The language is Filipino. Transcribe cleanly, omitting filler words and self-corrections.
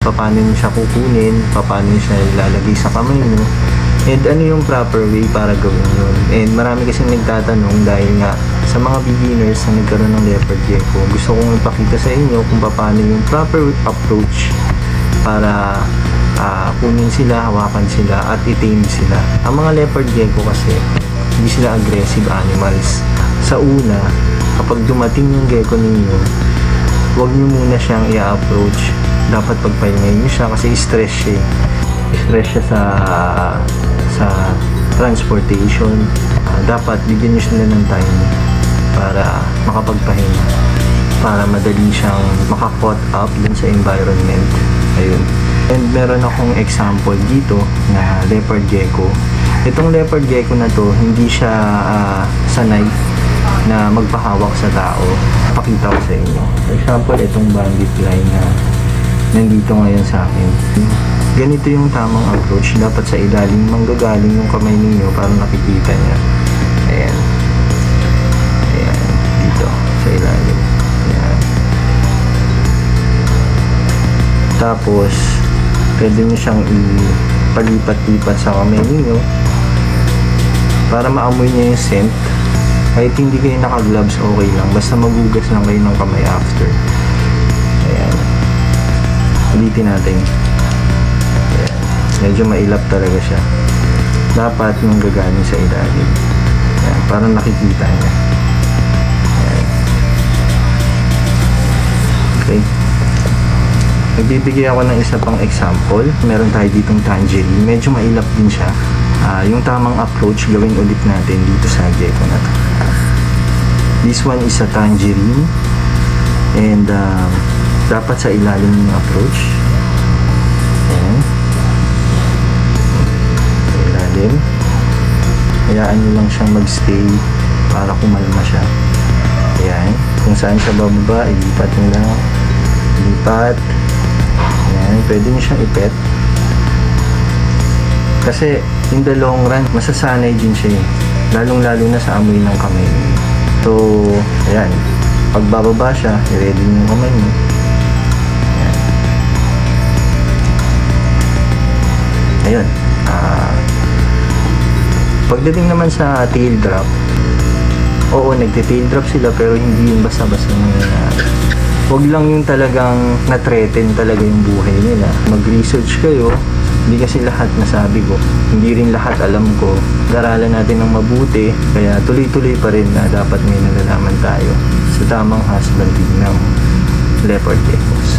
paano nyo siya kukunin, paano nyo siya ilalagay sa kamay nyo, and ano yung proper way para gawin yun. And marami kasi nagtatanong dahil nga sa mga beginners na nagkaroon ng leopard gecko, gusto kong ipakita sa inyo kung paano yung proper approach para kunin sila, hawakan sila, at i-tame sila. Ang mga leopard gecko kasi, hindi sila aggressive animals. Sa una, kapag dumating yung gecko ninyo, huwag nyo muna siyang i-approach. Dapat pagpahingayin nyo siya kasi stress siya. Stress siya sa transportation. Dapat bigyan nyo sila ng time para makapagpahinga, para madali siyang maka-caught up dun sa environment. Ayun. And meron akong example dito na leopard gecko. Itong leopard gecko na to, hindi siya sanay na magpahawak sa tao. Pakita ko sa inyo. For example, itong bandit line na nandito ngayon sa akin. Ganito yung tamang approach. Dapat sa ilalim manggagaling yung kamay ninyo para nakikita niya. Ayan. Ayan. Dito. Sa ilalim. Ayan. Tapos, pwede nyo siyang ipalipat-lipat sa kamay ninyo para maamoy niya yung scent. Kahit hindi kayo naka-gloves, okay lang. Basta magugas lang kayo ng kamay after. Ayan. Ulitin natin. Ayan. Medyo mailap talaga siya. Dapat yung gagaling sa ilalim. Ayan. Para nakikita niya. Ayan. Okay. Nagbibigay ako ng isa pang example. Meron tayo ditong tangerine. Medyo mailap din siya. Yung tamang approach, gawin ulit natin dito sa gecko na to. This one is a tangerine. And dapat sa ilalim yung approach. Ayan. Sa ilalim. Hayaan nyo lang siyang magstay para kumalma siya. Ayan. Kung saan siya bababa, ilipat nyo lang. Lipat. Ayan. Pwede nyo siyang ipet. Kasi in the long run, masasanay din siya eh. Lalong-lalo na sa amoy ng kamay. So, ayan. Pag bababa siya, i-ready nyo yung kamay nyo. Ayan. Ayun. Pagdating naman sa tail drop, oo, nagte-tail drop sila pero hindi yung basta-basta nangyayari. Huwag lang yung talagang na-threaten talaga yung buhay nila. Mag-research kayo. Hindi kasi lahat nasabi ko. Hindi rin lahat alam ko. Daralan natin ng mabuti. Kaya tuloy-tuloy pa rin na dapat may nalalaman tayo sa tamang husbanding ng leopard geckos.